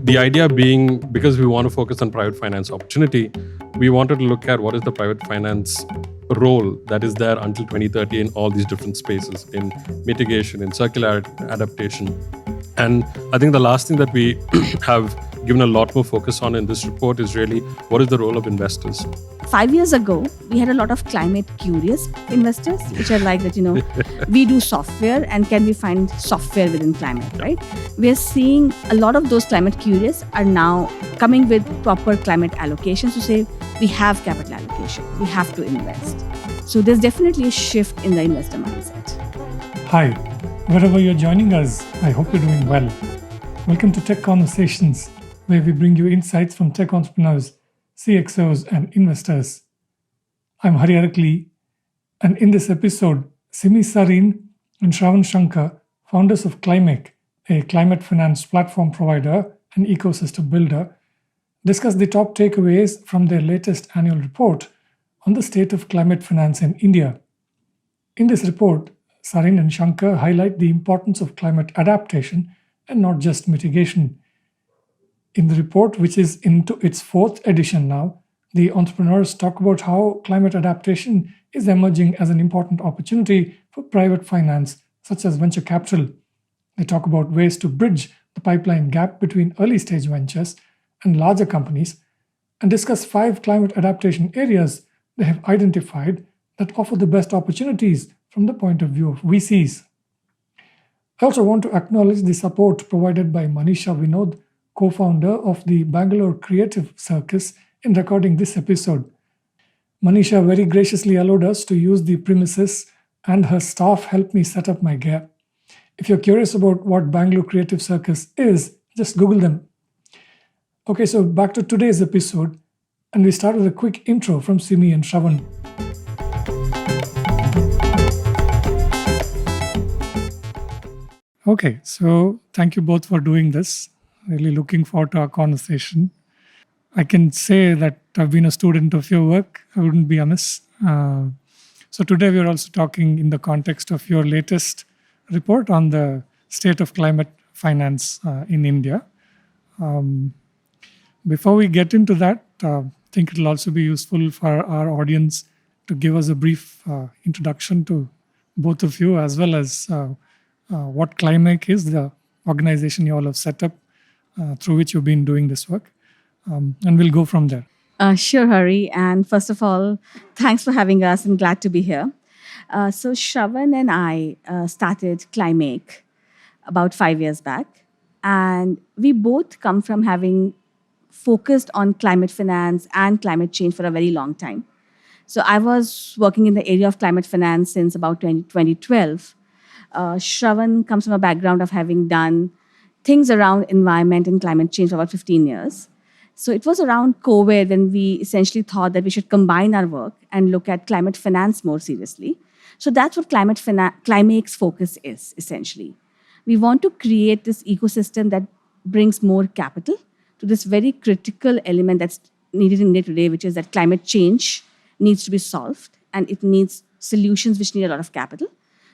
The idea being, because we want to focus on private finance opportunity, we wanted to look at what is the private finance role that is there until 2030 in all these different spaces, in mitigation, in circular adaptation. And I think the last thing that we have given a lot more focus on in this report is really what is the role of investors. 5 years ago, we had a lot of climate curious investors, which are like that, we do software and can we find software within climate, right? We are seeing a lot of those climate curious are now coming with proper climate allocations to say, we have capital allocation, we have to invest. So there's definitely a shift in the investor mindset. Hi, wherever you're joining us, I hope you're doing well. Welcome to Tech Conversations, where we bring you insights from tech entrepreneurs, CXOs, and investors. I'm Hari Arakli, and in this episode, Simmi, Sareen, and Shravan, Shankar, founders of Climake, a climate finance platform provider and ecosystem builder, discuss the top takeaways from their latest annual report on the state of climate finance in India. In this report, Sareen and Shankar highlight the importance of climate adaptation and not just mitigation. In the report, which is into its fourth edition now, the entrepreneurs talk about how climate adaptation is emerging as an important opportunity for private finance, such as venture capital. They talk about ways to bridge the pipeline gap between early stage ventures and larger companies, and discuss 5 climate adaptation areas they have identified that offer the best opportunities from the point of view of VCs. I also want to acknowledge the support provided by Manisha Vinod, co-founder of the Bangalore Creative Circus, in recording this episode. Manisha very graciously allowed us to use the premises, and her staff helped me set up my gear. If you're curious about what Bangalore Creative Circus is, just Google them. Okay, so back to today's episode, and we start with a quick intro from Simmi and Shravan. Okay, so thank you both for doing this. Really looking forward to our conversation. I can say that I've been a student of your work. I wouldn't be amiss. So today we are also talking in the context of your latest report on the state of climate finance in India. Before we get into that, I think it'll also be useful for our audience to give us a brief introduction to both of you, as well as what Climake is, the organization you all have set up through which you've been doing this work. And we'll go from there. Sure, Hari. And first of all, thanks for having us and glad to be here. So Shravan and I started Climake about 5 years back. And we both come from having focused on climate finance and climate change for a very long time. So I was working in the area of climate finance since about 2012. Shravan comes from a background of having done things around environment and climate change for about 15 years. So it was around COVID when we essentially thought that we should combine our work and look at climate finance more seriously. So that's what Climake's focus is, essentially. We want to create this ecosystem that brings more capital to this very critical element that's needed in India today, which is that climate change needs to be solved and it needs solutions which need a lot of capital.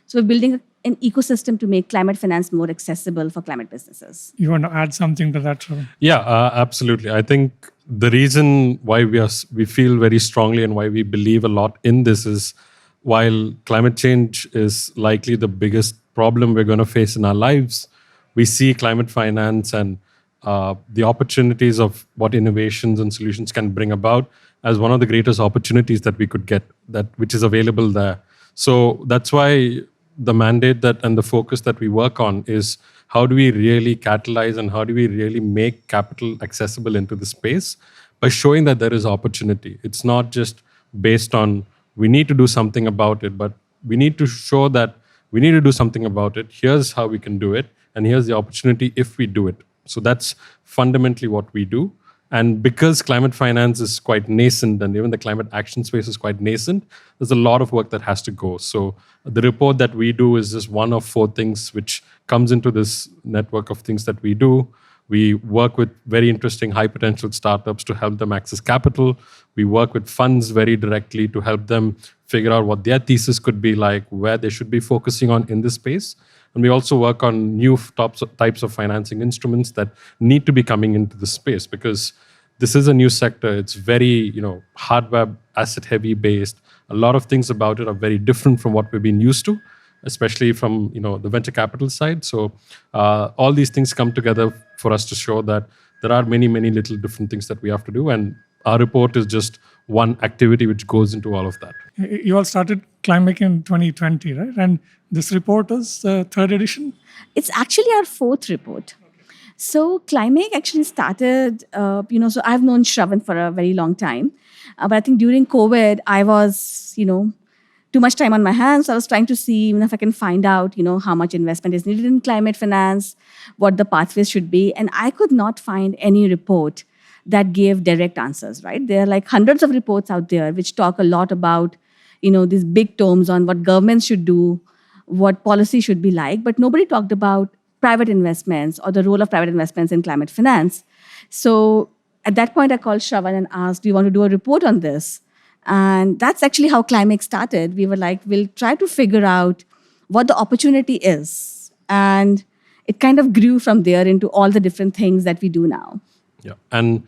So we're building an ecosystem to make climate finance more accessible for climate businesses. You want to add something to that, Shravan? Yeah, absolutely. I think the reason why we feel very strongly and why we believe a lot in this is, while climate change is likely the biggest problem we're going to face in our lives, we see climate finance and the opportunities of what innovations and solutions can bring about as one of the greatest opportunities that we could get, which is available there. So that's why the mandate and the focus that we work on is how do we really catalyze and how do we really make capital accessible into the space by showing that there is opportunity. It's not just based on we need to do something about it, but we need to show that we need to do something about it. Here's how we can do it, and here's the opportunity if we do it. So that's fundamentally what we do. And because climate finance is quite nascent and even the climate action space is quite nascent, there's a lot of work that has to go. So the report that we do is just one of 4 things which comes into this network of things that we do. We work with very interesting high potential startups to help them access capital. We work with funds very directly to help them figure out what their thesis could be like, where they should be focusing on in this space. And we also work on new types of financing instruments that need to be coming into the space, because this is a new sector. It's very, hardware asset heavy based. A lot of things about it are very different from what we've been used to, especially from the venture capital side. So all these things come together for us to show that there are many, many little different things that we have to do, and our report is just one activity which goes into all of that. You all started Climake in 2020, right? And this report is the third edition? It's actually our fourth report. So Climake actually started, so I've known Shravan for a very long time. But I think during COVID, I was, too much time on my hands. I was trying to see if I can find out, how much investment is needed in climate finance, what the pathways should be. And I could not find any report that gave direct answers, right? There are like hundreds of reports out there which talk a lot about, these big tomes on what governments should do, what policy should be like, but nobody talked about private investments or the role of private investments in climate finance. So at that point, I called Shravan and asked, do you want to do a report on this? And that's actually how Climake started. We were like, we'll try to figure out what the opportunity is. And it kind of grew from there into all the different things that we do now. Yeah. And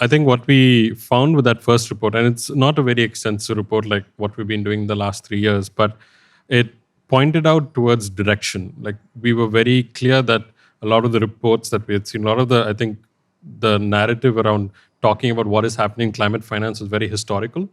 I think what we found with that first report, and it's not a very extensive report like what we've been doing the last 3 years, but it pointed out towards direction. Like, we were very clear that a lot of the reports that we had seen, a lot of I think the narrative around talking about what is happening in climate finance is very historical.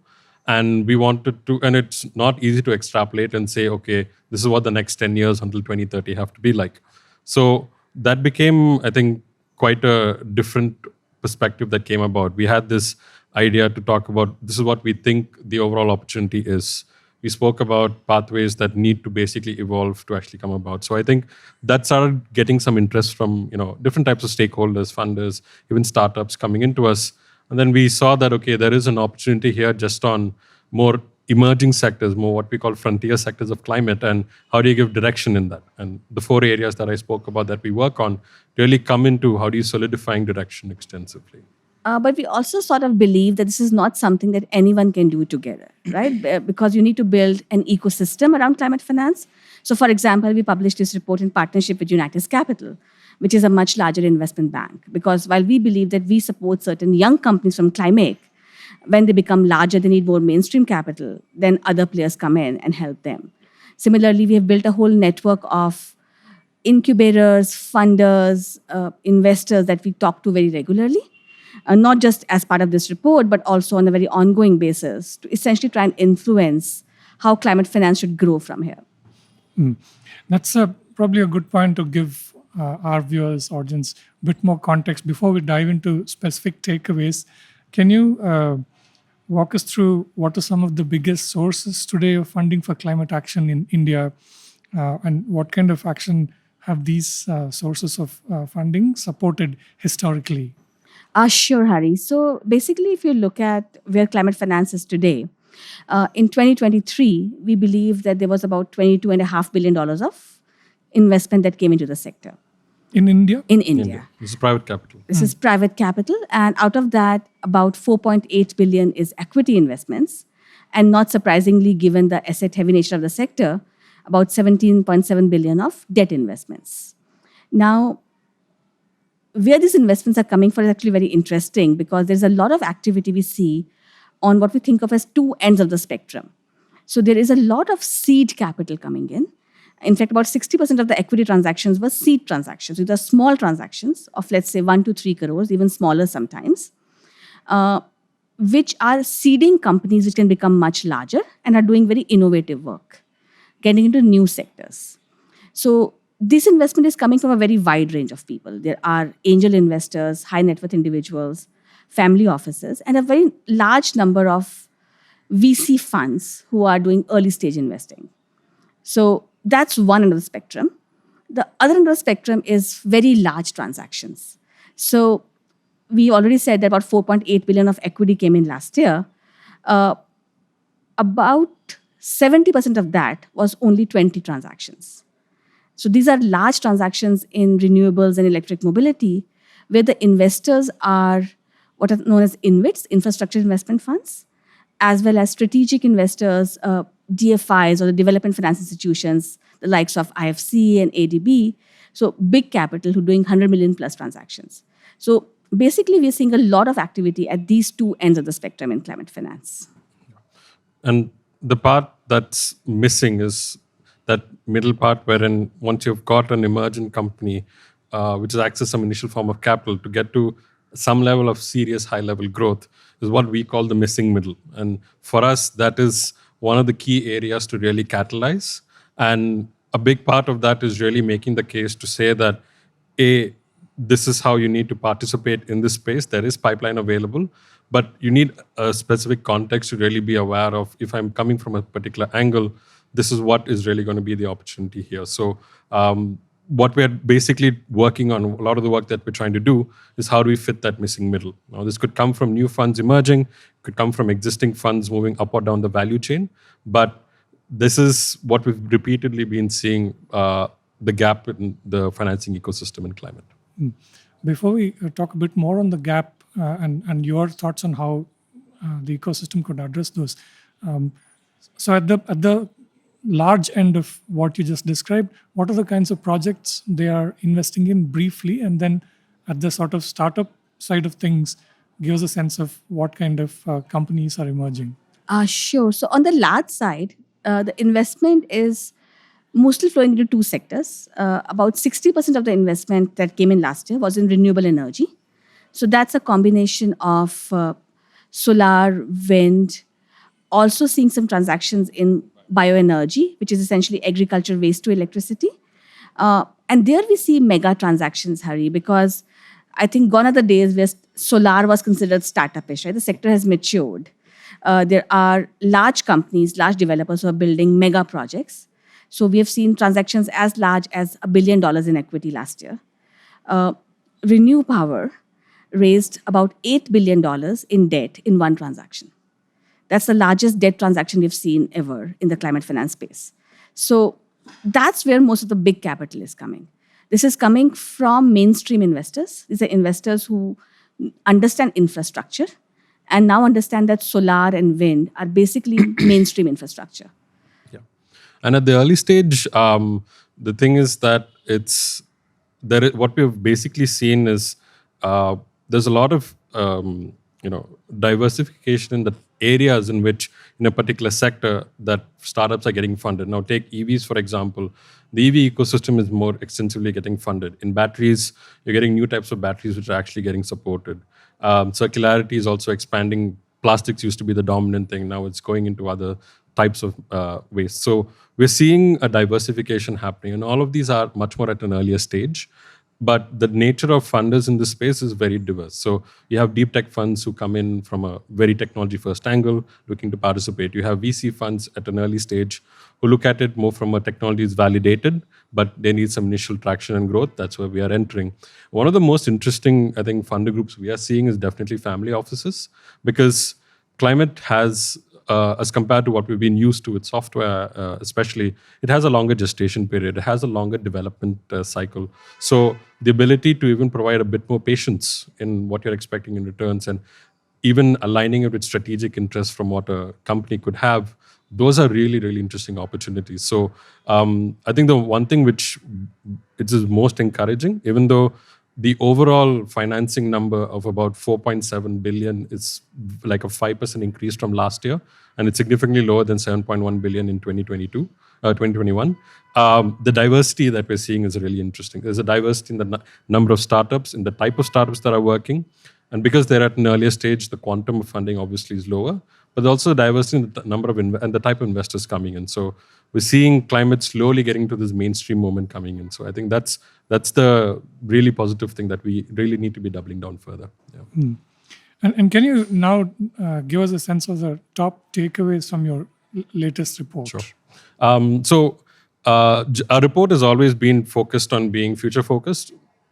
And we wanted to, and it's not easy to extrapolate and say, okay, this is what the next 10 years until 2030 have to be like. So that became, I think, quite a different perspective that came about. We had this idea to talk about, this is what we think the overall opportunity is. We spoke about pathways that need to basically evolve to actually come about. So I think that started getting some interest from different types of stakeholders, funders, even startups coming into us. And then we saw that, okay, there is an opportunity here just on more emerging sectors, more what we call frontier sectors of climate, and how do you give direction in that? And the 4 areas that I spoke about that we work on really come into how do you solidifying direction extensively. But we also sort of believe that this is not something that anyone can do together, right? Because you need to build an ecosystem around climate finance. So, for example, we published this report in partnership with United Capital, which is a much larger investment bank. Because while we believe that we support certain young companies from Climake, when they become larger, they need more mainstream capital, then other players come in and help them. Similarly, we have built a whole network of incubators, funders, investors that we talk to very regularly. Not just as part of this report, but also on a very ongoing basis to essentially try and influence how climate finance should grow from here. That's probably a good point to give our viewers, audience, a bit more context before we dive into specific takeaways. Can you walk us through what are some of the biggest sources today of funding for climate action in India, and what kind of action have these sources of funding supported historically? Sure, Hari. So basically, if you look at where climate finance is today, in 2023, we believe that there was about $22.5 billion of investment that came into the sector. In India? In India. This is private capital. This is private capital. And out of that, about 4.8 billion is equity investments. And not surprisingly, given the asset-heavy nature of the sector, about 17.7 billion of debt investments. Now, where these investments are coming from is actually very interesting, because there's a lot of activity we see on what we think of as two ends of the spectrum. So there is a lot of seed capital coming in. In fact, about 60% of the equity transactions were seed transactions. These are small transactions of, let's say, 1 to 3 crores, even smaller sometimes, which are seeding companies which can become much larger and are doing very innovative work, getting into new sectors. So this investment is coming from a very wide range of people. There are angel investors, high net worth individuals, family offices, and a very large number of VC funds who are doing early stage investing. So that's one end of the spectrum. The other end of the spectrum is very large transactions. So we already said that about 4.8 billion of equity came in last year. About 70% of that was only 20 transactions. So these are large transactions in renewables and electric mobility, where the investors are what are known as InvITs, infrastructure investment funds, as well as strategic investors, DFIs, or the development finance institutions the likes of IFC and ADB. So big capital who are doing 100 million plus transactions. So basically, we're seeing a lot of activity at these two ends of the spectrum in climate finance. And the part that's missing is that middle part wherein once you've got an emergent company, which has accessed some initial form of capital to get to some level of serious high level growth is what we call the missing middle. And for us, that is one of the key areas to really catalyze. And a big part of that is really making the case to say that, A, this is how you need to participate in this space. There is pipeline available, but you need a specific context to really be aware of if I'm coming from a particular angle, this is what is really going to be the opportunity here. So what we're basically working on, a lot of the work that we're trying to do is how do we fit that missing middle. Now, this could come from new funds emerging, could come from existing funds moving up or down the value chain, but this is what we've repeatedly been seeing, the gap in the financing ecosystem in climate. Before we talk a bit more on the gap and your thoughts on how the ecosystem could address those, so at the large end of what you just described, what are the kinds of projects they are investing in briefly, and then at the sort of startup side of things, give us a sense of what kind of companies are emerging. Sure. So on the large side, the investment is mostly flowing into two sectors. About 60% of the investment that came in last year was in renewable energy. So that's a combination of solar, wind, also seeing some transactions in bioenergy, which is essentially agriculture waste to electricity. And there we see mega transactions, Hari, because I think gone are the days where solar was considered startup-ish, right? The sector has matured. There are large companies, large developers who are building mega projects. So we have seen transactions as large as $1 billion in equity last year. Renew Power raised about $8 billion in debt in one transaction. That's the largest debt transaction we've seen ever in the climate finance space. So that's where most of the big capital is coming. This is coming from mainstream investors. These are investors who understand infrastructure and now understand that solar and wind are basically mainstream infrastructure. Yeah. And at the early stage, the thing is that what we've basically seen is there's a lot of diversification in the areas in which in a particular sector that startups are getting funded. Now take EVs, for example. The EV ecosystem is more extensively getting funded. In batteries, you're getting new types of batteries which are actually getting supported. Circularity is also expanding. Plastics used to be the dominant thing. Now it's going into other types of waste. So we're seeing a diversification happening. And all of these are much more at an earlier stage. But the nature of funders in this space is very diverse. So you have deep tech funds who come in from a very technology first angle, looking to participate. You have VC funds at an early stage who look at it more from a technology is validated, but they need some initial traction and growth. That's where we are entering. One of the most interesting, I think, funder groups we are seeing is definitely family offices, because climate has, as compared to what we've been used to with software, especially, it has a longer gestation period. It has a longer development cycle. So the ability to even provide a bit more patience in what you're expecting in returns and even aligning it with strategic interests from what a company could have, those are really, really interesting opportunities. So I think the one thing which it is most encouraging, even though the overall financing number of about 4.7 billion is like a 5% increase from last year, and it's significantly lower than 7.1 billion in 2021. The diversity that we're seeing is really interesting. There's a diversity in the number of startups, in the type of startups that are working. And because they're at an earlier stage, the quantum of funding obviously is lower, but also diversity in the number of and the type of investors coming in. So we're seeing climate slowly getting to this mainstream moment coming in. So I think that's the really positive thing that we really need to be doubling down further. Yeah. And can you now give us a sense of the top takeaways from your latest report? Sure. Our report has always been focused on being future focused,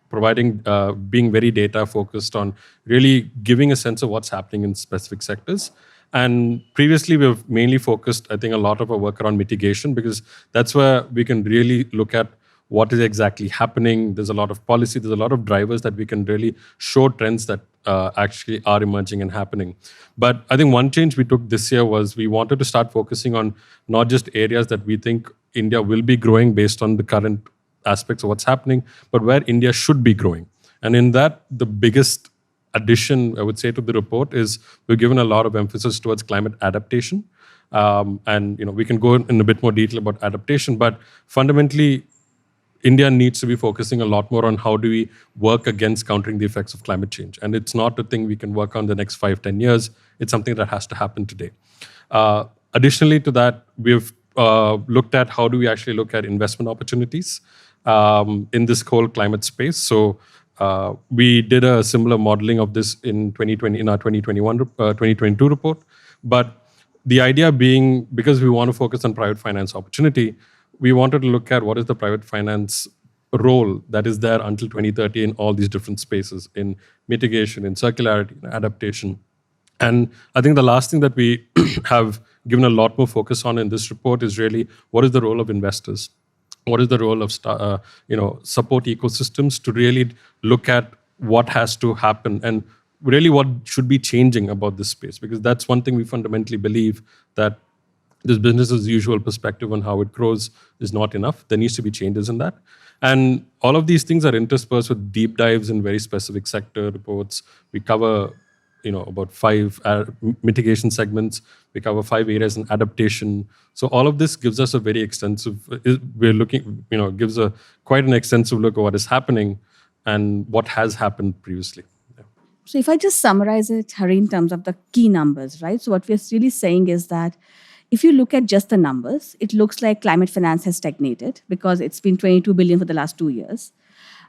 providing, being very data focused on really giving a sense of what's happening in specific sectors. And previously, we've mainly focused, I think, a lot of our work around mitigation, because that's where we can really look at what is exactly happening. There's a lot of policy, there's a lot of drivers that we can really show trends that actually are emerging and happening. But I think one change we took this year was we wanted to start focusing on not just areas that we think India will be growing based on the current aspects of what's happening, but where India should be growing. And in that, the biggest addition, I would say, to the report is we've given a lot of emphasis towards climate adaptation. And we can go in a bit more detail about adaptation, but fundamentally, India needs to be focusing a lot more on how do we work against countering the effects of climate change. And it's not a thing we can work on the next 5-10 years. It's something that has to happen today. Additionally to that, we've looked at how do we actually look at investment opportunities in this whole climate space. So we did a similar modeling of this in 2020 in our 2022 report. But the idea being, because we want to focus on private finance opportunity, we wanted to look at what is the private finance role that is there until 2030 in all these different spaces, in mitigation, in circularity, in adaptation. And I think the last thing that we have given a lot more focus on in this report is really what is the role of investors? What is the role of support ecosystems to really look at what has to happen and really what should be changing about this space? Because that's one thing we fundamentally believe, that this business as usual perspective on how it grows is not enough. There needs to be changes in that. And all of these things are interspersed with deep dives in very specific sector reports. We cover about 5 mitigation segments. We cover 5 areas in adaptation. So all of this gives us a very extensive, gives a quite an extensive look at what is happening and what has happened previously. Yeah. So if I just summarize it, Hari, in terms of the key numbers, right? So what we're really saying is that if you look at just the numbers, it looks like climate finance has stagnated because it's been 22 billion for the last 2 years.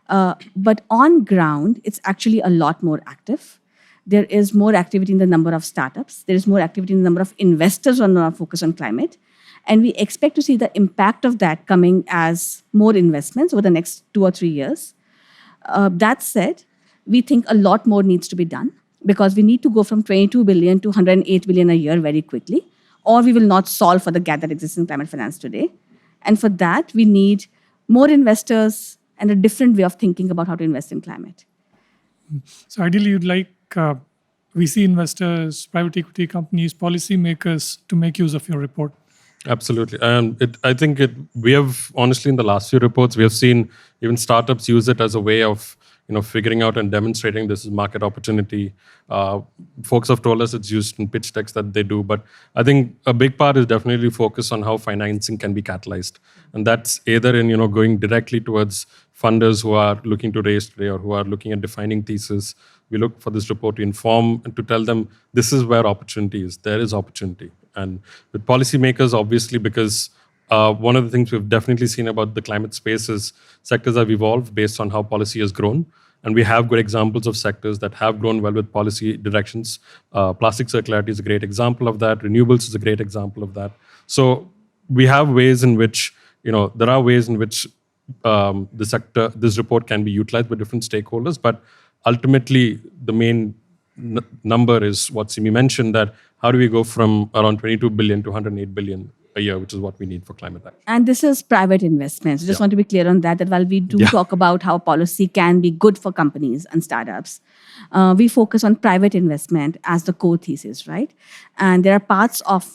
But on ground, it's actually a lot more active. There is more activity in the number of startups. There is more activity in the number of investors on our focus on climate. And we expect to see the impact of that coming as more investments over the next 2 or 3 years. That said, we think a lot more needs to be done because we need to go from 22 billion to 108 billion a year very quickly, or we will not solve for the gap that exists in climate finance today. And for that, we need more investors and a different way of thinking about how to invest in climate. So ideally, you'd like VC investors, private equity companies, policymakers to make use of your report. Absolutely. And I think we have, honestly, in the last few reports, we have seen even startups use it as a way of figuring out and demonstrating this is market opportunity. Folks have told us it's used in pitch decks that they do, but I think a big part is definitely focus on how financing can be catalyzed. And that's either in, going directly towards funders who are looking to raise today or who are looking at defining thesis. We look for this report to inform and to tell them this is where opportunity is. There is opportunity. And with policymakers, obviously, because one of the things we've definitely seen about the climate space is sectors have evolved based on how policy has grown. And we have good examples of sectors that have grown well with policy directions. Plastic circularity is a great example of that. Renewables is a great example of that. So we have ways in which, there are ways in which this report can be utilized by different stakeholders. But ultimately, the main number is what Simmi mentioned, that how do we go from around 22 billion to 108 billion a year, which is what we need for climate action. And this is private investments. Just want to be clear on that while we do talk about how policy can be good for companies and startups, we focus on private investment as the core thesis, right? And there are parts of,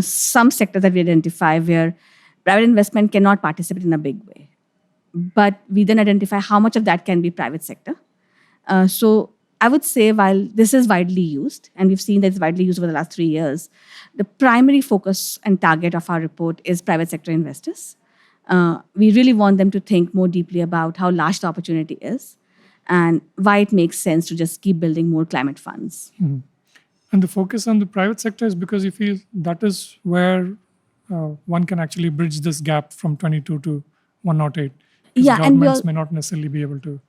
some sectors that we identify where private investment cannot participate in a big way. But we then identify how much of that can be private sector. So I would say while this is widely used, and we've seen that it's widely used over the last 3 years, the primary focus and target of our report is private sector investors. We really want them to think more deeply about how large the opportunity is and why it makes sense to just keep building more climate funds. Mm-hmm. And the focus on the private sector is because you feel that is where one can actually bridge this gap from 22 to 108. Yeah, governments may not necessarily be able to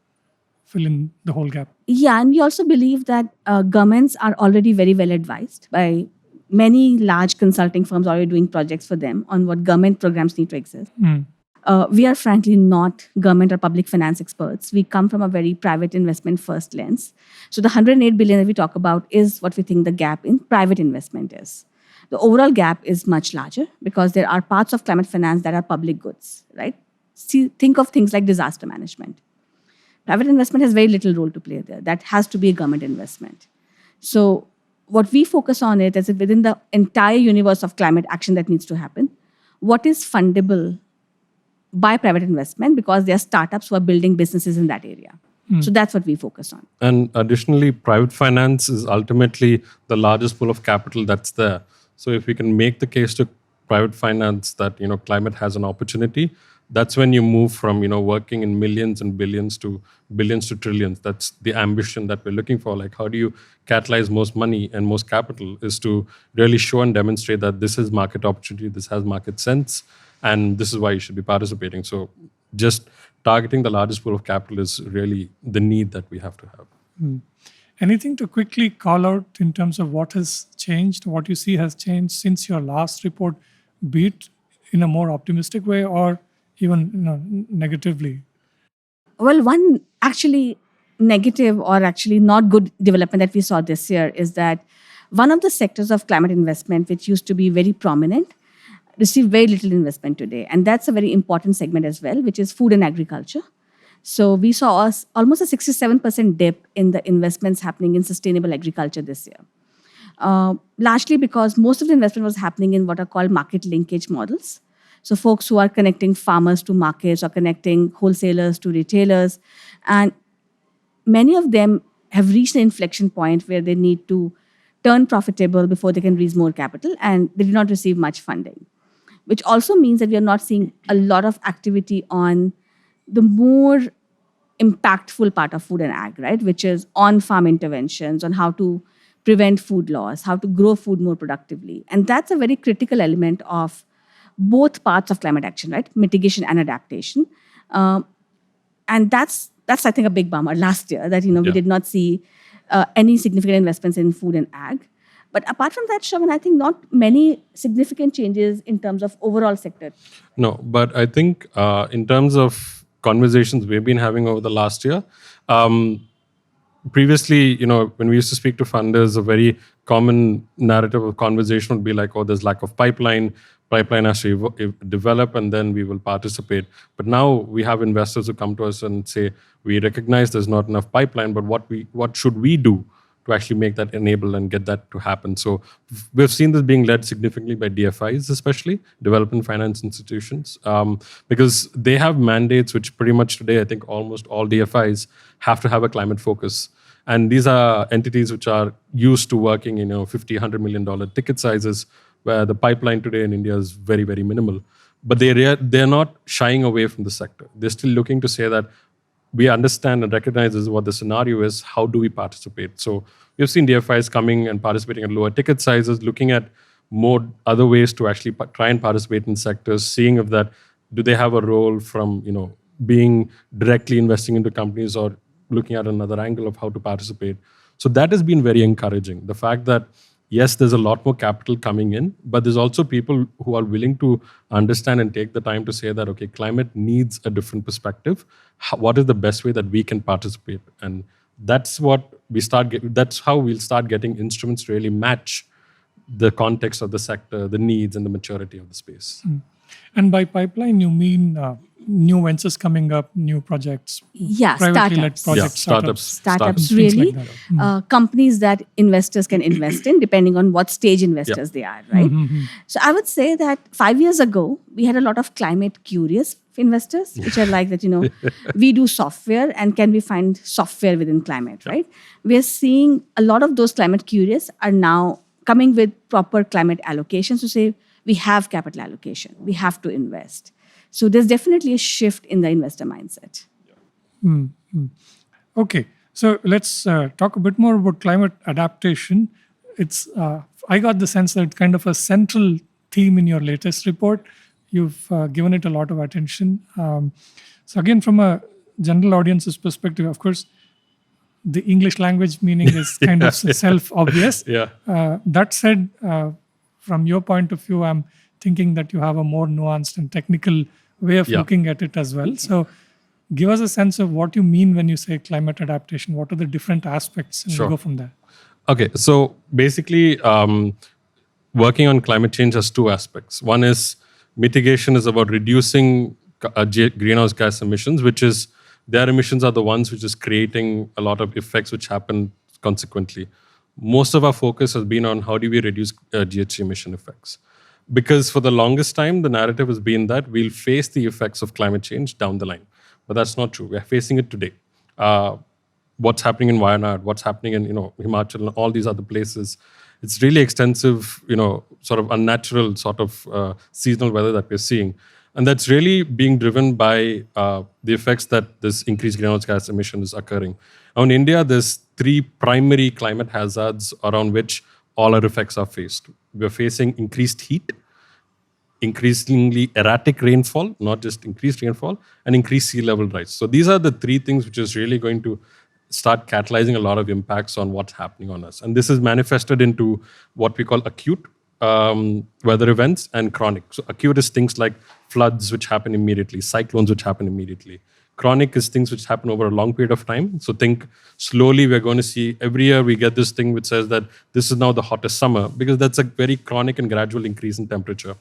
fill in the whole gap. Yeah, and we also believe that governments are already very well advised by many large consulting firms already doing projects for them on what government programs need to exist. We are frankly not government or public finance experts. We come from a very private investment first lens. So the 108 billion that we talk about is what we think the gap in private investment is. The overall gap is much larger because there are parts of climate finance that are public goods, right? think of things like disaster management. Private investment has very little role to play there. That has to be a government investment. So what we focus on it is within the entire universe of climate action that needs to happen, what is fundable by private investment, because there are startups who are building businesses in that area. So that's what we focus on. And additionally, private finance is ultimately the largest pool of capital that's there. So if we can make the case to private finance that climate has an opportunity, that's when you move from working in millions and billions to trillions. That's the ambition that we're looking for. Like, how do you catalyze most money and most capital is to really show and demonstrate that this is market opportunity, this has market sense, and this is why you should be participating. So just targeting the largest pool of capital is really the need that we have to have. Anything to quickly call out in terms of what has changed, what you see has changed since your last report, be it in a more optimistic way or even negatively? Well, one actually negative or actually not good development that we saw this year is that one of the sectors of climate investment, which used to be very prominent, received very little investment today. And that's a very important segment as well, which is food and agriculture. So we saw almost a 67% dip in the investments happening in sustainable agriculture this year. Largely because most of the investment was happening in what are called market linkage models. So folks who are connecting farmers to markets or connecting wholesalers to retailers. And many of them have reached an inflection point where they need to turn profitable before they can raise more capital, and they did not receive much funding, which also means that we are not seeing a lot of activity on the more impactful part of food and ag, right? Which is on-farm interventions, on how to prevent food loss, how to grow food more productively. And that's a very critical element of both parts of climate action, right? Mitigation and adaptation. And that's I think, a big bummer last year that, we did not see any significant investments in food and ag. But apart from that, Shravan, I think not many significant changes in terms of overall sector. No, but I think in terms of conversations we've been having over the last year, previously, when we used to speak to funders, a very common narrative of conversation would be like, oh, there's lack of pipeline has to develop, and then we will participate. But now we have investors who come to us and say, we recognize there's not enough pipeline, but what should we do to actually make that enable and get that to happen? So we've seen this being led significantly by DFIs, especially development finance institutions, because they have mandates which pretty much today, I think almost all DFIs have to have a climate focus. And these are entities which are used to working in $50, $100 million ticket sizes, where the pipeline today in India is very, very minimal. But they're not shying away from the sector. They're still looking to say that we understand and recognize this is what the scenario is. How do we participate? So we've seen DFIs coming and participating at lower ticket sizes, looking at more other ways to actually try and participate in sectors, seeing if that, do they have a role from being directly investing into companies or looking at another angle of how to participate. So that has been very encouraging. The fact that, yes, there's a lot more capital coming in, but there's also people who are willing to understand and take the time to say that, okay, climate needs a different perspective. What is the best way that we can participate? And that's what that's how we'll start getting instruments to really match the context of the sector, the needs, and the maturity of the space. And by pipeline, you mean new ventures coming up, new projects, privately led projects, startups really, companies that investors can invest in, depending on what stage investors they are, right? So I would say that 5 years ago, we had a lot of climate curious investors, which are like that, we do software and can we find software within climate, right? We're seeing a lot of those climate curious are now coming with proper climate allocations to say, we have capital allocation, we have to invest. So there's definitely a shift in the investor mindset. Okay, so let's talk a bit more about climate adaptation. It's I got the sense that it's kind of a central theme in your latest report. You've given it a lot of attention. So again, from a general audience's perspective, of course, the English language meaning is kind of self-obvious. That said, from your point of view, I'm thinking that you have a more nuanced and technical way of looking at it as well. So give us a sense of what you mean when you say climate adaptation. What are the different aspects? And we'll go from there. Okay, so basically, working on climate change has two aspects. One is mitigation is about reducing greenhouse gas emissions, which is their emissions are the ones which is creating a lot of effects which happen consequently. Most of our focus has been on how do we reduce GHG emission effects. Because for the longest time, the narrative has been that we'll face the effects of climate change down the line. But that's not true. We're facing it today. What's happening in Wayanad, what's happening in Himachal and all these other places. It's really extensive, sort of unnatural sort of seasonal weather that we're seeing. And that's really being driven by the effects that this increased greenhouse gas emission is occurring. Now in India, there's three primary climate hazards around which all our effects are faced. We're facing increased heat, increasingly erratic rainfall, not just increased rainfall, and increased sea level rise. So these are the three things which is really going to start catalyzing a lot of impacts on what's happening on us. And this is manifested into what we call acute weather events and chronic. So acute is things like floods, which happen immediately, cyclones, which happen immediately. Chronic is things which happen over a long period of time. So think slowly we're going to see every year we get this thing which says that this is now the hottest summer, because that's a very chronic and gradual increase in temperature.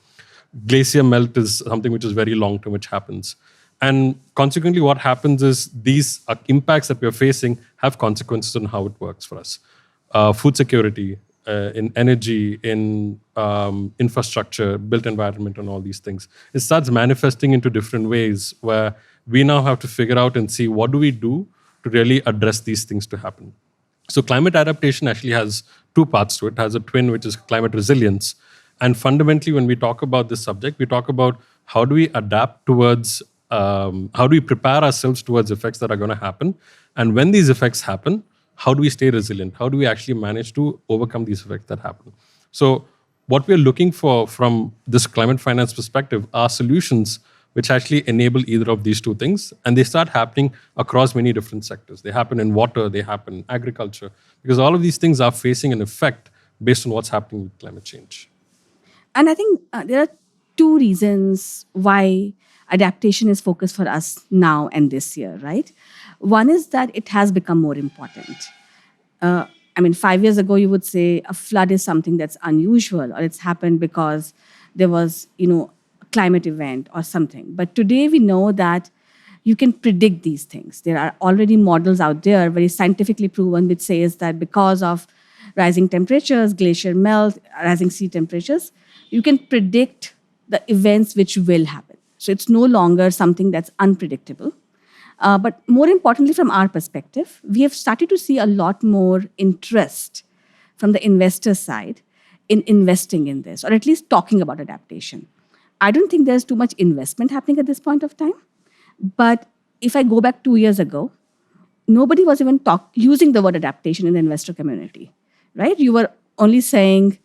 Glacier melt is something which is very long term, which happens. And consequently, what happens is these impacts that we're facing have consequences on how it works for us. Food security, in energy, in infrastructure, built environment, and all these things. It starts manifesting into different ways where we now have to figure out and see what do we do to really address these things to happen. So climate adaptation actually has two parts to it. It has a twin, which is climate resilience. And fundamentally, when we talk about this subject, we talk about how do we adapt towards, how do we prepare ourselves towards effects that are going to happen? And when these effects happen, how do we stay resilient? How do we actually manage to overcome these effects that happen? So what we're looking for from this climate finance perspective are solutions which actually enable either of these two things. And they start happening across many different sectors. They happen in water, they happen in agriculture, because all of these things are facing an effect based on what's happening with climate change. And I think there are two reasons why adaptation is focused for us now and this year, right? One is that it has become more important. 5 years ago, you would say a flood is something that's unusual, or it's happened because there was, a climate event or something. But today we know that you can predict these things. There are already models out there, very scientifically proven, which says that because of rising temperatures, glacier melt, rising sea temperatures, you can predict the events which will happen. So it's no longer something that's unpredictable. But more importantly, from our perspective, we have started to see a lot more interest from the investor side in investing in this, or at least talking about adaptation. I don't think there's too much investment happening at this point of time. But if I go back 2 years ago, nobody was even using the word adaptation in the investor community, right? You were only saying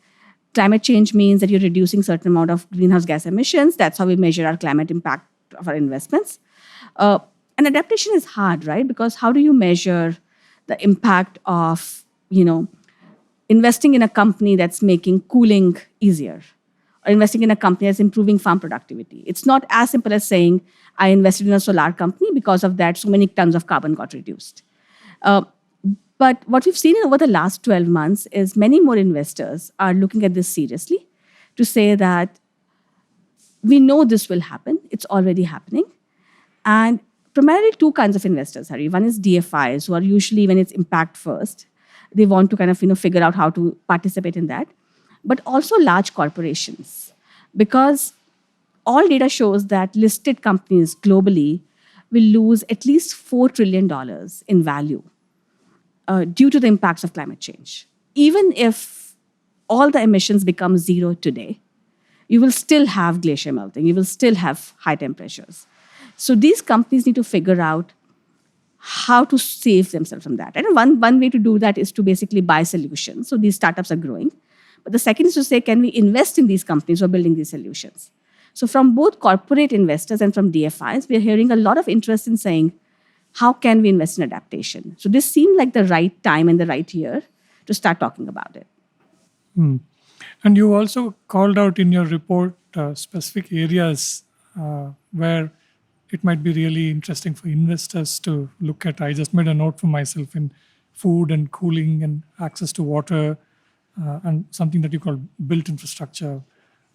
climate change means that you're reducing certain amount of greenhouse gas emissions. That's how we measure our climate impact of our investments. And adaptation is hard, right? Because how do you measure the impact of, investing in a company that's making cooling easier, or investing in a company that's improving farm productivity? It's not as simple as saying, I invested in a solar company, because of that, so many tons of carbon got reduced. But what we've seen over the last 12 months is many more investors are looking at this seriously to say that we know this will happen. It's already happening. And primarily two kinds of investors, Hari. One is DFIs, who are usually, when it's impact first, they want to kind of figure out how to participate in that. But also large corporations, because all data shows that listed companies globally will lose at least $4 trillion in value due to the impacts of climate change. Even if all the emissions become zero today, you will still have glacier melting, you will still have high temperatures. So these companies need to figure out how to save themselves from that. And one way to do that is to basically buy solutions. So these startups are growing. But the second is to say, can we invest in these companies who are building these solutions? So from both corporate investors and from DFIs, we are hearing a lot of interest in saying, how can we invest in adaptation? So this seemed like the right time and the right year to start talking about it. And you also called out in your report specific areas where it might be really interesting for investors to look at. I just made a note for myself in food and cooling and access to water, and something that you call built infrastructure.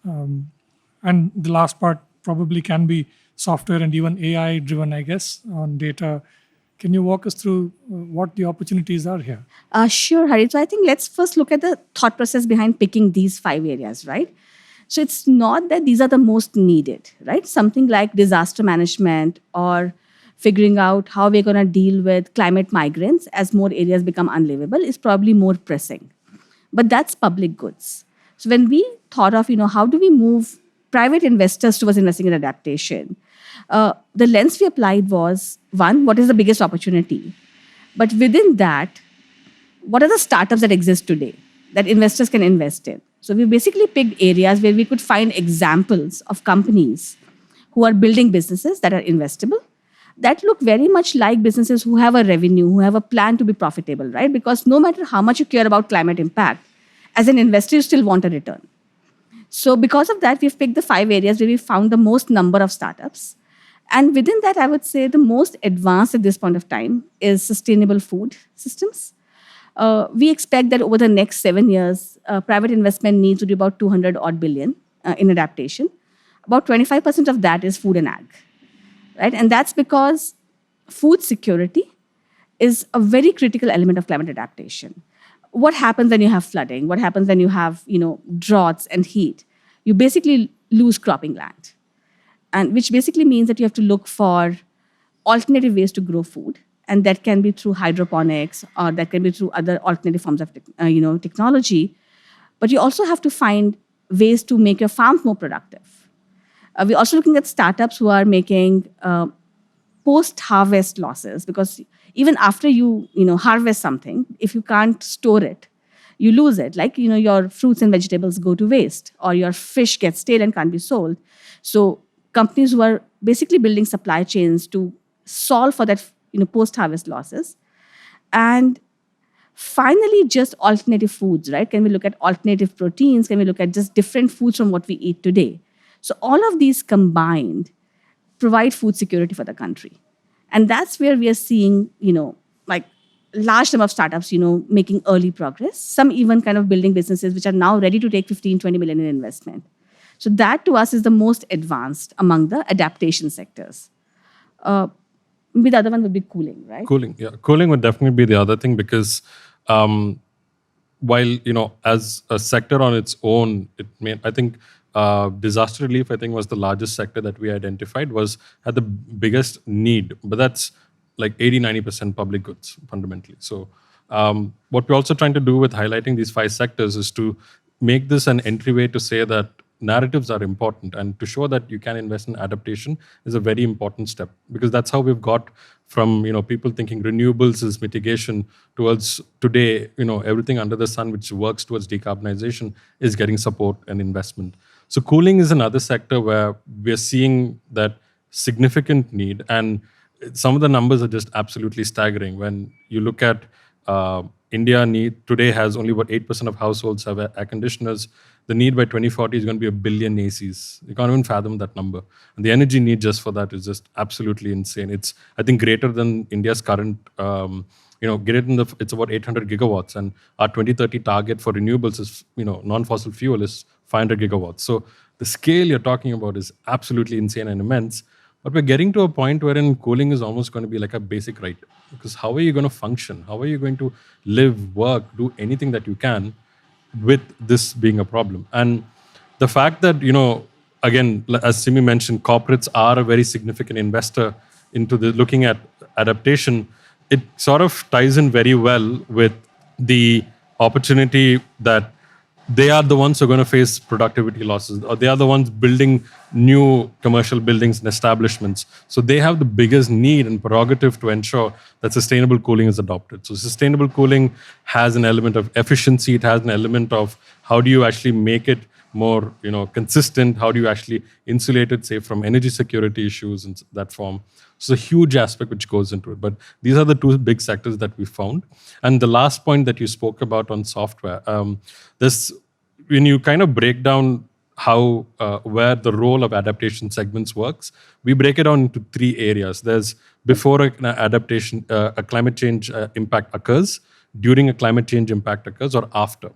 And the last part probably can be software and even AI driven, I guess, on data. Can you walk us through what the opportunities are here? Sure, Hari. So I think let's first look at the thought process behind picking these 5 areas, right? So it's not that these are the most needed, right? Something like disaster management or figuring out how we're going to deal with climate migrants as more areas become unlivable is probably more pressing. But that's public goods. So when we thought of, how do we move private investors towards investing in adaptation, the lens we applied was one, what is the biggest opportunity? But within that, what are the startups that exist today that investors can invest in? So we basically picked areas where we could find examples of companies who are building businesses that are investable, that look very much like businesses who have a revenue, who have a plan to be profitable, right? Because no matter how much you care about climate impact, as an investor, you still want a return. So because of that, we've picked the 5 areas where we found the most number of startups. And within that, I would say the most advanced at this point of time is sustainable food systems. We expect that over the next 7 years, private investment needs would be about 200 odd billion in adaptation. About 25% of that is food and ag, right? And that's because food security is a very critical element of climate adaptation. What happens when you have flooding? What happens when you have, droughts and heat? You basically lose cropping land, and which basically means that you have to look for alternative ways to grow food, and that can be through hydroponics or that can be through other alternative forms of technology. But you also have to find ways to make your farms more productive. We're also looking at startups who are making post-harvest losses, because even after you harvest something, if you can't store it, you lose it. Like your fruits and vegetables go to waste, or your fish gets stale and can't be sold. So companies who are basically building supply chains to solve for that post-harvest losses. And finally, just alternative foods, right? Can we look at alternative proteins? Can we look at just different foods from what we eat today? So all of these combined provide food security for the country. And that's where we are seeing, like large number of startups, making early progress, some even kind of building businesses which are now ready to take 15, 20 million in investment. So that to us is the most advanced among the adaptation sectors. Maybe the other one would be cooling, right? Cooling, yeah. Cooling would definitely be the other thing because while, as a sector on its own, I think disaster relief, I think, was the largest sector that we identified, had the biggest need. But that's like 80-90% public goods, fundamentally. So what we're also trying to do with highlighting these 5 sectors is to make this an entryway to say that narratives are important, and to show that you can invest in adaptation is a very important step, because that's how we've got from people thinking renewables is mitigation towards today everything under the sun which works towards decarbonization is getting support and investment. So cooling is another sector where we're seeing that significant need, and some of the numbers are just absolutely staggering. When you look at India today has only about 8% of households have air conditioners. The need by 2040 is going to be 1 billion ACs. You can't even fathom that number. And the energy need just for that is just absolutely insane. It's, I think, greater than India's current, it's about 800 gigawatts. And our 2030 target for renewables is, non-fossil fuel is 500 gigawatts. So the scale you're talking about is absolutely insane and immense. But we're getting to a point wherein cooling is almost going to be like a basic right. Because how are you going to function? How are you going to live, work, do anything that you can with this being a problem? And the fact that, again, as Simmi mentioned, corporates are a very significant investor into the looking at adaptation, it sort of ties in very well with the opportunity that they are the ones who are going to face productivity losses, or they are the ones building new commercial buildings and establishments. So they have the biggest need and prerogative to ensure that sustainable cooling is adopted. So sustainable cooling has an element of efficiency. It has an element of how do you actually make it more, consistent? How do you actually insulate it, say, from energy security issues in that form? So a huge aspect which goes into it. But these are the 2 big sectors that we found. And the last point that you spoke about on software, when you kind of break down how where the role of adaptation segments works, we break it down into 3 areas. There's before an adaptation, a climate change impact occurs, during a climate change impact occurs, or after.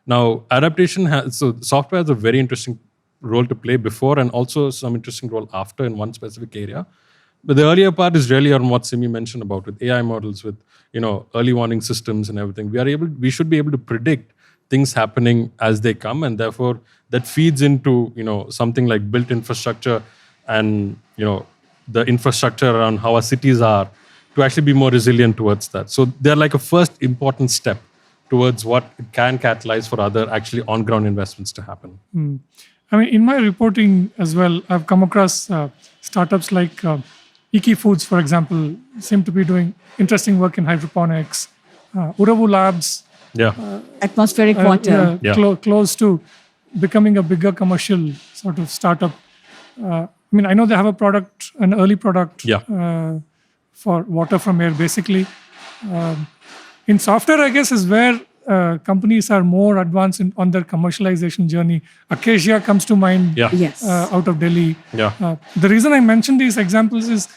Now, adaptation so software has a very interesting role to play before and also some interesting role after in one specific area. But the earlier part is really on what Simmi mentioned about with AI models, with early warning systems and everything. We should be able to predict things happening as they come, and therefore that feeds into something like built infrastructure and the infrastructure around how our cities are to actually be more resilient towards that. So they're like a first important step towards what it can catalyze for other actually on-ground investments to happen. I mean, in my reporting as well, I've come across startups like Iki Foods, for example, seem to be doing interesting work in hydroponics. Uravu Labs, Atmospheric water. close to becoming a bigger commercial sort of startup. I mean, I know they have a product, an early product for water from air, basically. In software, I guess, is where companies are more advanced on their commercialization journey. Acacia comes to mind Yes. out of Delhi. Yeah. The reason I mentioned these examples is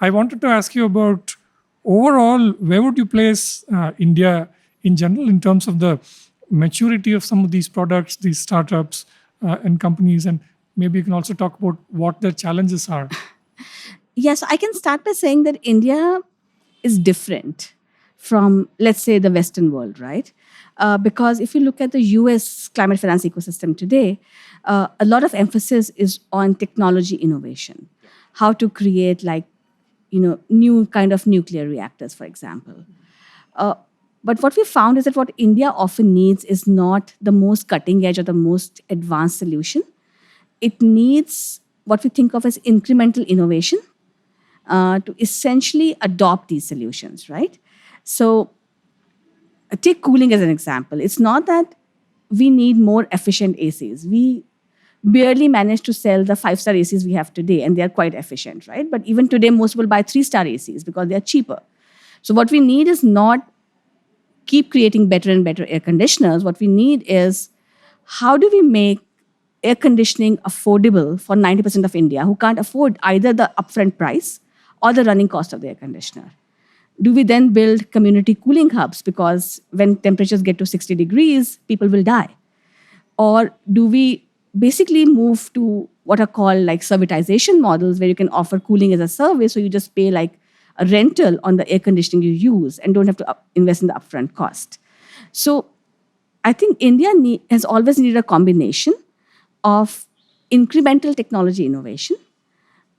I wanted to ask you about overall, where would you place India in general in terms of the maturity of some of these products, these startups and companies, and maybe you can also talk about what their challenges are. Yes, I can start by saying that India is different from, let's say, the Western world, right? Because if you look at the US climate finance ecosystem today, a lot of emphasis is on technology innovation, how to create new kind of nuclear reactors, for example. But what we found is that what India often needs is not the most cutting edge or the most advanced solution. It needs what we think of as incremental innovation to essentially adopt these solutions, right? So take cooling as an example. It's not that we need more efficient ACs. We barely manage to sell the 5-star ACs we have today, and they are quite efficient, right? But even today, most will buy 3-star ACs because they are cheaper. So what we need is not keep creating better and better air conditioners. What we need is how do we make air conditioning affordable for 90% of India who can't afford either the upfront price or the running cost of the air conditioner? Do we then build community cooling hubs? Because when temperatures get to 60 degrees, people will die. Or do we basically move to what are called like servitization models where you can offer cooling as a service, so you just pay like a rental on the air conditioning you use and don't have to invest in the upfront cost. So I think India has always needed a combination of incremental technology innovation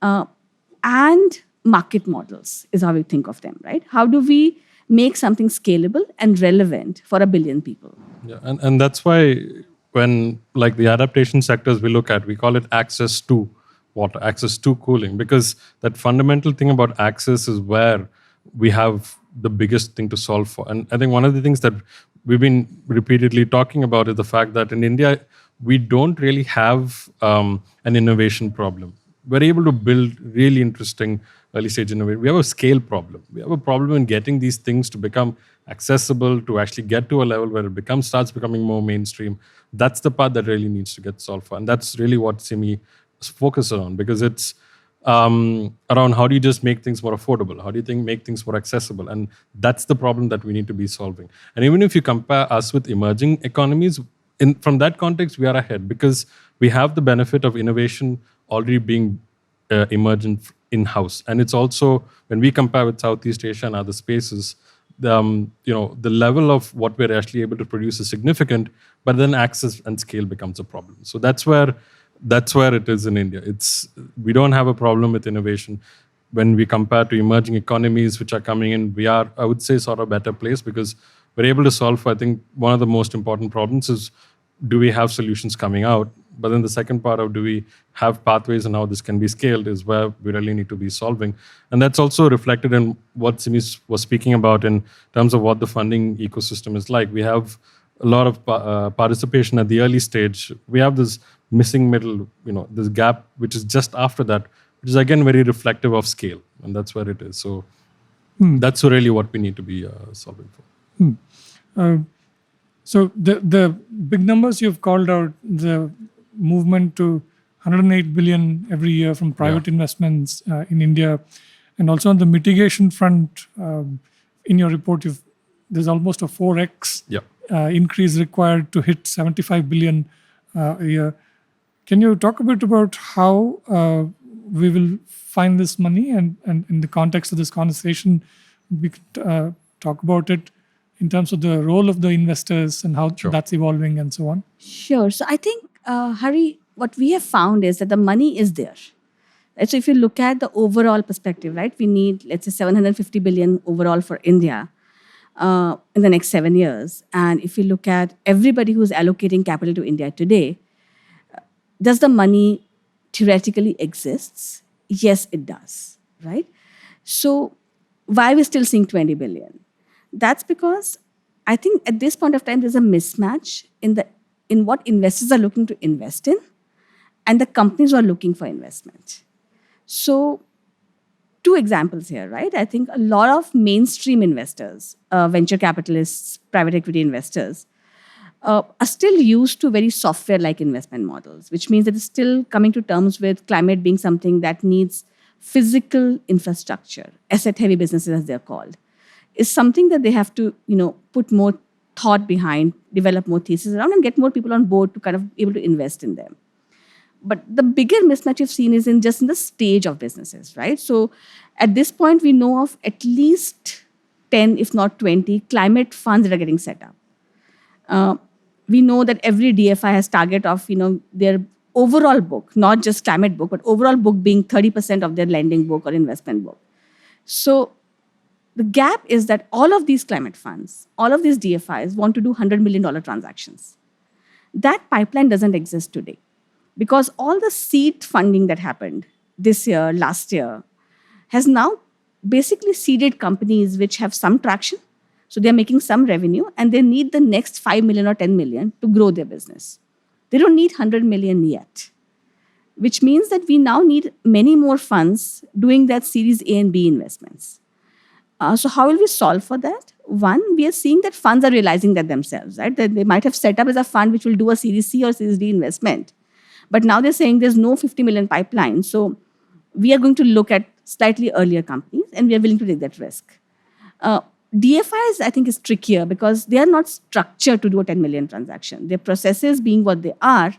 and market models is how we think of them, right? How do we make something scalable and relevant for 1 billion people? Yeah, and that's why when like the adaptation sectors we look at, we call it access to water, access to cooling, because that fundamental thing about access is where we have the biggest thing to solve for. And I think one of the things that we've been repeatedly talking about is the fact that in India, we don't really have an innovation problem. We're able to build really interesting early stage innovation. We have a scale problem. We have a problem in getting these things to become accessible, to actually get to a level where it starts becoming more mainstream. That's the part that really needs to get solved for. And that's really what Simmi focuses on, because it's around how do you just make things more affordable? How do you make things more accessible? And that's the problem that we need to be solving. And even if you compare us with emerging economies, from that context, we are ahead because we have the benefit of innovation already being emergent in-house. And it's also, when we compare with Southeast Asia and other spaces, the level of what we're actually able to produce is significant, but then access and scale becomes a problem. So that's where it is in India. We don't have a problem with innovation. When we compare to emerging economies which are coming in, we are, I would say, sort of a better place because we're able to solve, I think, one of the most important problems is, do we have solutions coming out? But then the second part of, do we have pathways and how this can be scaled is where we really need to be solving. And that's also reflected in what Simmi was speaking about in terms of what the funding ecosystem is like. We have a lot of participation at the early stage. We have this missing middle, this gap, which is just after that, which is again very reflective of scale. And that's where it is. So that's really what we need to be solving for. So the big numbers you've called out, the movement to 108 billion every year from private investments in India, and also on the mitigation front, in your report, there's almost a 4x increase required to hit 75 billion a year. Can you talk a bit about how we will find this money, and in the context of this conversation, we could talk about it in terms of the role of the investors and how Sure. that's evolving and so on? Sure. So I think, Hari, what we have found is that the money is there. Right? So if you look at the overall perspective, right, we need, let's say, 750 billion overall for India in the next 7 years. And if you look at everybody who's allocating capital to India today, does the money theoretically exists? Yes, it does, right? So why are we still seeing 20 billion? That's because I think at this point of time there's a mismatch in what investors are looking to invest in and the companies who are looking for investment. So two examples here, right? I think a lot of mainstream investors, venture capitalists, private equity investors, are still used to very software like investment models, which means that it's still coming to terms with climate being something that needs physical infrastructure, asset heavy businesses as they're called, is something that they have to, put more thought behind, develop more thesis around, and get more people on board to kind of be able to invest in them. But the bigger mismatch you've seen is in the stage of businesses, right? So at this point, we know of at least 10, if not 20, climate funds that are getting set up. We know that every DFI has target of their overall book, not just climate book, but overall book being 30% of their lending book or investment book. So the gap is that all of these climate funds, all of these DFIs want to do $100 million transactions. That pipeline doesn't exist today because all the seed funding that happened this year, last year, has now basically seeded companies which have some traction. So they're making some revenue and they need the next 5 million or 10 million to grow their business. They don't need 100 million yet, which means that we now need many more funds doing that Series A and B investments. So how will we solve for that? One, we are seeing that funds are realizing that themselves, right? That they might have set up as a fund which will do a Series C or Series D investment. But now they're saying there's no 50 million pipeline. So we are going to look at slightly earlier companies and we are willing to take that risk. DFIs, I think, is trickier because they are not structured to do a 10 million transaction. Their processes being what they are,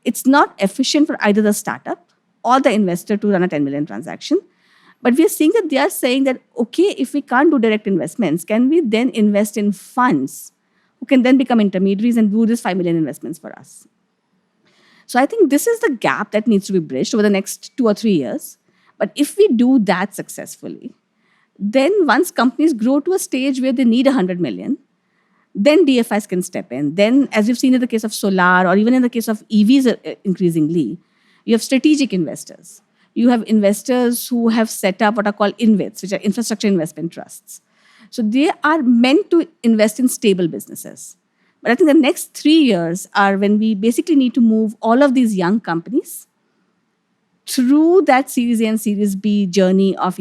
it's not efficient for either the startup or the investor to run a 10 million transaction. But we are seeing that they are saying that, okay, if we can't do direct investments, can we then invest in funds who can then become intermediaries and do this 5 million investments for us? So I think this is the gap that needs to be bridged over the next 2 or 3 years. But if we do that successfully, then once companies grow to a stage where they need 100 million, then DFIs can step in. Then, as you've seen in the case of solar or even in the case of EVs increasingly, you have strategic investors. You have investors who have set up what are called InvITs, which are infrastructure investment trusts. So they are meant to invest in stable businesses. But I think the next 3 years are when we basically need to move all of these young companies through that Series A and Series B journey of,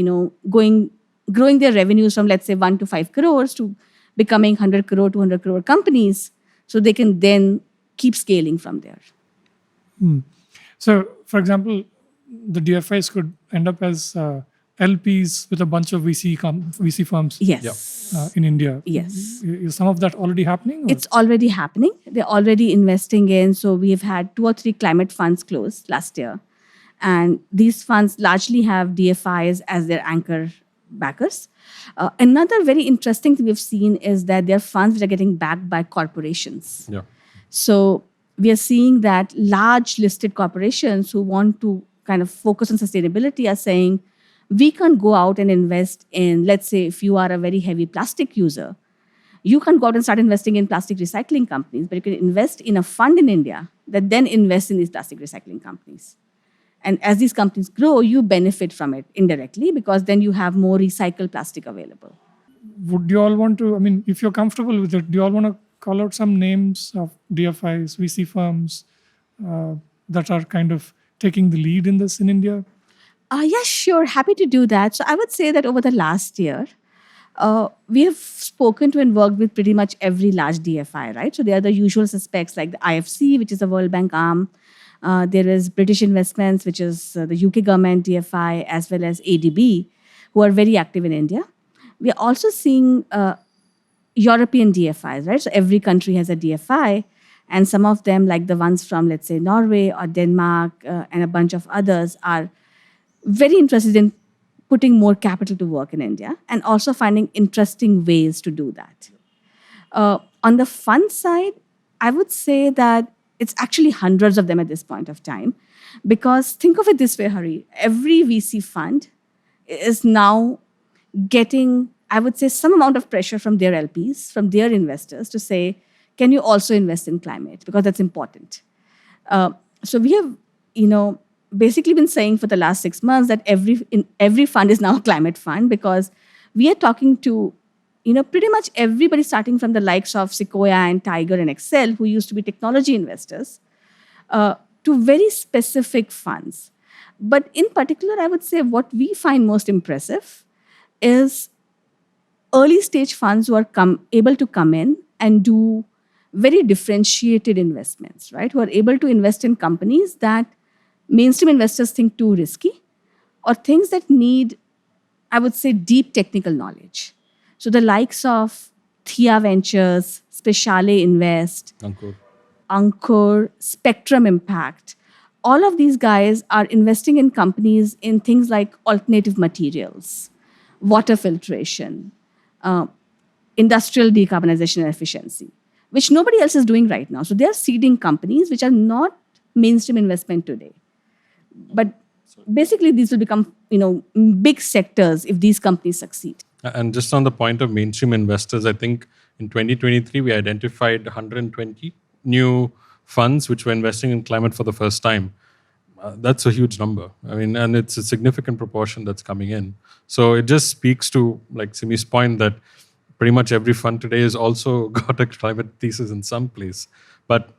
growing their revenues from, let's say, 1 to 5 crores to becoming 100 crore, 200 crore companies, so they can then keep scaling from there. So, for example, the DFIs could end up as LPs with a bunch of VC firms Yes. in India. Yes. Is some of that already happening? Or? It's already happening. They're already investing in. So we've had 2 or 3 climate funds close last year. And these funds largely have DFIs as their anchor backers. Another very interesting thing we've seen is that there are funds which are getting backed by corporations. Yeah. So we are seeing that large listed corporations who want to kind of focus on sustainability are saying, we can't go out and invest in, let's say, if you are a very heavy plastic user, you can go out and start investing in plastic recycling companies, but you can invest in a fund in India that then invests in these plastic recycling companies. And as these companies grow, you benefit from it indirectly because then you have more recycled plastic available. Would you all want to, I mean, if you're comfortable with it, do you all want to call out some names of DFIs, VC firms that are kind of taking the lead in this in India? Yeah, sure. Happy to do that. So I would say that over the last year, we have spoken to and worked with pretty much every large DFI, right? So they are the usual suspects like the IFC, which is the World Bank arm. There is British Investments, which is the UK government DFI, as well as ADB, who are very active in India. We are also seeing European DFIs, right? So every country has a DFI. And some of them, like the ones from, let's say, Norway or Denmark and a bunch of others, are very interested in putting more capital to work in India and also finding interesting ways to do that. On the fund side, I would say that it's actually hundreds of them at this point of time. Because think of it this way, Hari, every VC fund is now getting, I would say, some amount of pressure from their LPs, from their investors to say, can you also invest in climate? Because that's important. So we have, basically been saying for the last 6 months that every fund is now a climate fund, because we are talking to, pretty much everybody, starting from the likes of Sequoia and Tiger and Excel, who used to be technology investors, to very specific funds. But in particular, I would say what we find most impressive is early stage funds who are able to come in and do very differentiated investments, right? Who are able to invest in companies that mainstream investors think too risky, or things that need, I would say, deep technical knowledge. So the likes of Thea Ventures, Speciale Invest, Ankur. Ankur, Spectrum Impact, all of these guys are investing in companies in things like alternative materials, water filtration, uh, industrial decarbonization and efficiency, which nobody else is doing right now. So they are seeding companies which are not mainstream investment today. But basically, these will become, big sectors if these companies succeed. And just on the point of mainstream investors, I think in 2023, we identified 120 new funds which were investing in climate for the first time. That's a huge number. I mean, and it's a significant proportion that's coming in. So it just speaks to, like Simmi's point, that pretty much every fund today has also got a climate thesis in some place. But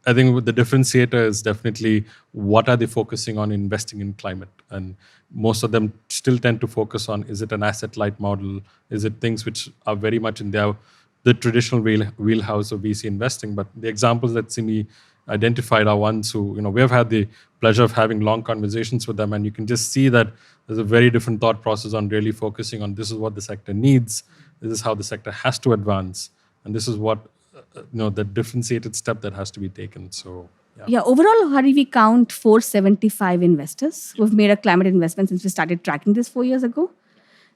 I think the differentiator is definitely what are they focusing on investing in climate, and most of them still tend to focus on, is it an asset light model, is it things which are very much in the traditional wheelhouse of VC investing. But the examples that Simmi identified are ones who, we have had the pleasure of having long conversations with them, and you can just see that there's a very different thought process on really focusing on, this is what the sector needs, this is how the sector has to advance, and this is what the differentiated step that has to be taken. So Yeah, overall, Hari, we count 475 investors who have made a climate investment since we started tracking this 4 years ago.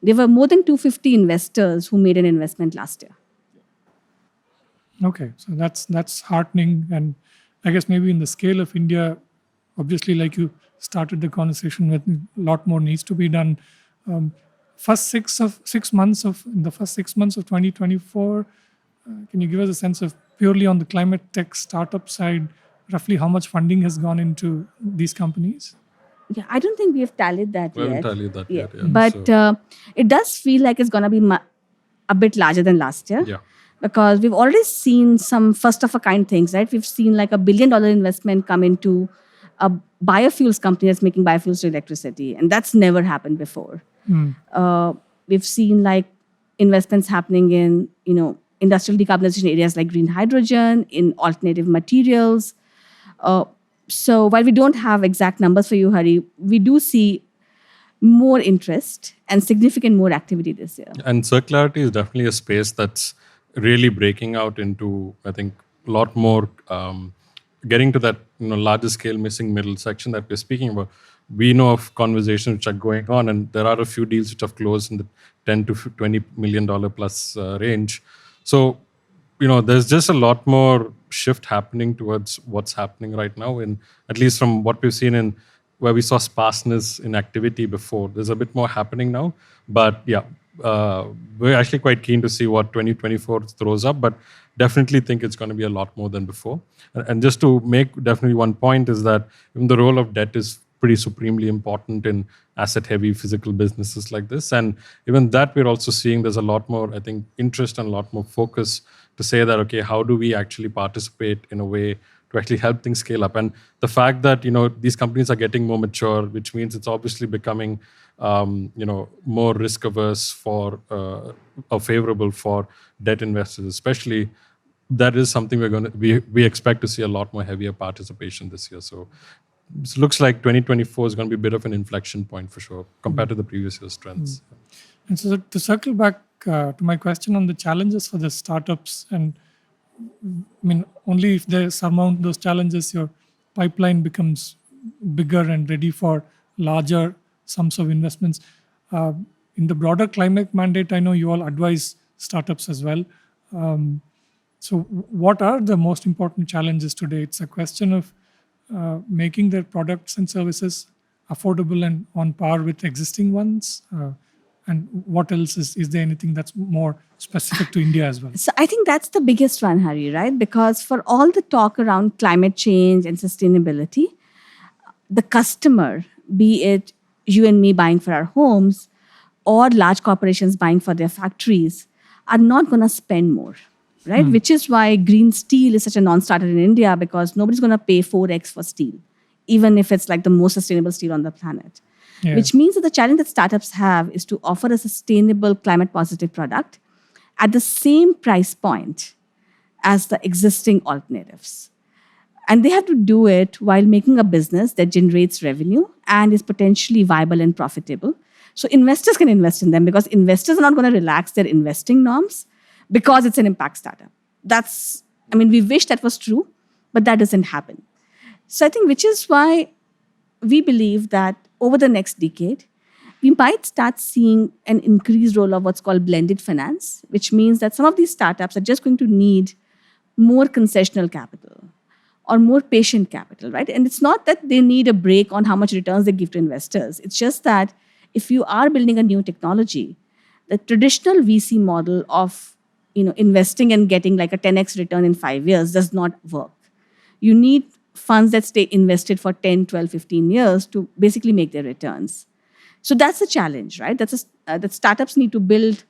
There were more than 250 investors who made an investment last year. Okay, so that's heartening, and I guess maybe in the scale of India, obviously, like you started the conversation with, a lot more needs to be done. First 6 months of in the first 6 months of 2024, can you give us a sense of, purely on the climate tech startup side, roughly how much funding has gone into these companies? Yeah, I don't think we have tallied that we yet. haven't tallied that yet. Yeah. But it does feel like it's going to be a bit larger than last year. Yeah. Because we've already seen some first of a kind things, right? We've seen like $1 billion investment come into a biofuels company that's making biofuels to electricity. And that's never happened before. We've seen like investments happening in, industrial decarbonization areas like green hydrogen, in alternative materials. So while we don't have exact numbers for you, Hari, we do see more interest and significant more activity this year. And circularity is definitely a space that's really breaking out into, I think, a lot more, getting to that larger scale missing middle section that we're speaking about. We know of conversations which are going on, and there are a few deals which have closed in the $10 to $20 million plus range. So, there's just a lot more shift happening towards what's happening right now, in at least from what we've seen in where we saw sparseness in activity before. There's a bit more happening now. But yeah, we're actually quite keen to see what 2024 throws up, but definitely think it's going to be a lot more than before. And just to make definitely one point is that even the role of debt is pretty supremely important in asset heavy physical businesses like this. And even that, we're also seeing there's a lot more, I think, interest and a lot more focus to say that, okay, how do we actually participate in a way to actually help things scale up? And the fact that, these companies are getting more mature, which means it's obviously becoming, more risk averse for, or favorable for debt investors, especially. That is something we expect to see a lot more heavier participation this year. So it looks like 2024 is going to be a bit of an inflection point for sure compared to the previous year's trends. And so to circle back to my question on the challenges for the startups, and I mean, only if they surmount those challenges, your pipeline becomes bigger and ready for larger sums of investments. Uh, in the broader climate mandate, I know you all advise startups as well. So, what are the most important challenges today? It's a question of making their products and services affordable and on par with existing ones. And what else is there anything that's more specific to India as well? So I think that's the biggest one, Hari, right? Because for all the talk around climate change and sustainability, the customer, be it you and me buying for our homes or large corporations buying for their factories, are not going to spend more, right? Which is why green steel is such a non-starter in India, because nobody's going to pay 4x for steel, even if it's like the most sustainable steel on the planet. Yeah. Which means that the challenge that startups have is to offer a sustainable, climate positive product at the same price point as the existing alternatives. And they have to do it while making a business that generates revenue and is potentially viable and profitable. So investors can invest in them, because investors are not going to relax their investing norms because it's an impact startup. We wish that was true, but that doesn't happen. So I think, which is why we believe that over the next decade, we might start seeing an increased role of what's called blended finance, which means that some of these startups are just going to need more concessional capital or more patient capital, right? And it's not that they need a break on how much returns they give to investors. It's just that if you are building a new technology, the traditional VC model of investing and getting like a 10x return in 5 years does not work. You need funds that stay invested for 10, 12, 15 years to basically make their returns. So that's a challenge, right? That startups need to build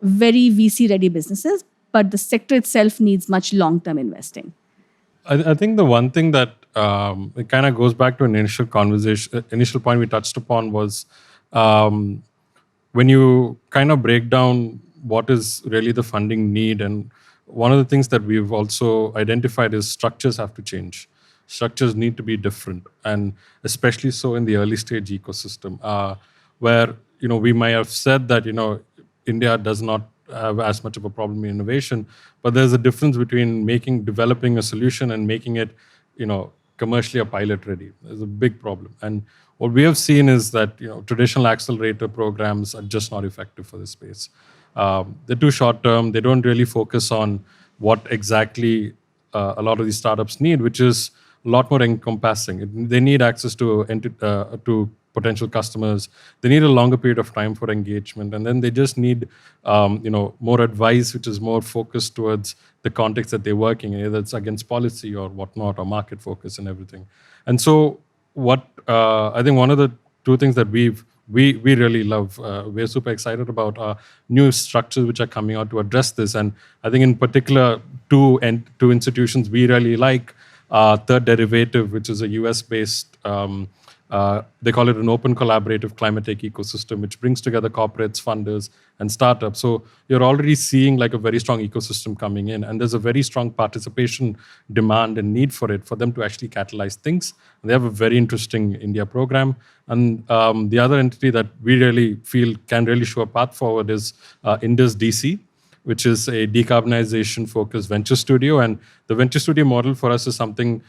very VC-ready businesses, but the sector itself needs much long-term investing. I think the one thing that it kind of goes back to an initial conversation, initial point we touched upon was when you kind of break down what is really the funding need, and one of the things that we've also identified is structures have to change. Structures need to be different, and especially so in the early stage ecosystem, where we might have said that India does not have as much of a problem in innovation, but there's a difference between developing a solution and making it commercially a pilot ready. There's a big problem, and what we have seen is that traditional accelerator programs are just not effective for this space. They're too short term. They don't really focus on what exactly a lot of these startups need, which is a lot more encompassing. They need access to potential customers. They need a longer period of time for engagement, and then they just need more advice, which is more focused towards the context that they're working in, either it's against policy or whatnot, or market focus and everything. And so, what I think one of the two things that we really love, we're super excited about, are new structures which are coming out to address this. And I think in particular, two institutions we really like. Third Derivative, which is a US-based, they call it an open collaborative climate tech ecosystem, which brings together corporates, funders, and startups. So you're already seeing like a very strong ecosystem coming in, and there's a very strong participation demand and need for them to actually catalyze things. And they have a very interesting India program. And the other entity that we really feel can really show a path forward is Indus DC, which is a decarbonization-focused venture studio. And the venture studio model for us is something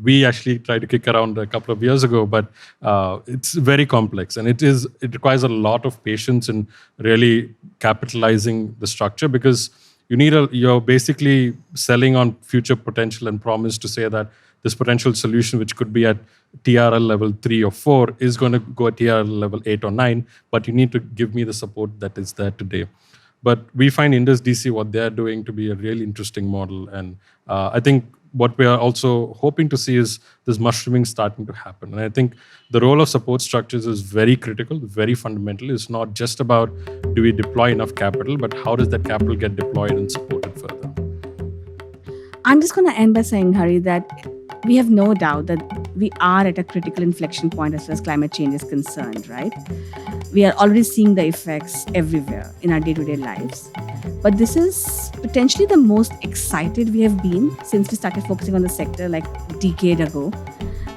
we actually tried to kick around a couple of years ago, but it's very complex, and it requires a lot of patience in really capitalizing the structure, because you're basically selling on future potential and promise to say that this potential solution, which could be at TRL level 3 or 4, is going to go at TRL level 8 or 9, but you need to give me the support that is there today. But we find Indus DC, what they're doing, to be a really interesting model. And I think what we are also hoping to see is this mushrooming starting to happen. And I think the role of support structures is very critical, very fundamental. It's not just about do we deploy enough capital, but how does that capital get deployed and supported further? I'm just going to end by saying, Hari, that we have no doubt that we are at a critical inflection point as far as climate change is concerned, right? We are already seeing the effects everywhere in our day-to-day lives. But this is potentially the most excited we have been since we started focusing on the sector like a decade ago,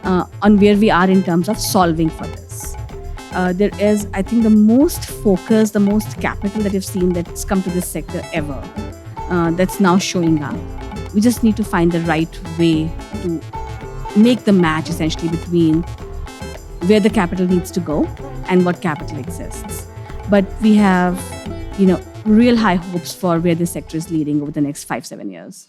on where we are in terms of solving for this. There is, I think, the most focus, the most capital that you've seen that's come to this sector ever. that's now showing up. We just need to find the right way to make the match essentially between where the capital needs to go and what capital exists. But we have, real high hopes for where this sector is leading over the next 5-7 years.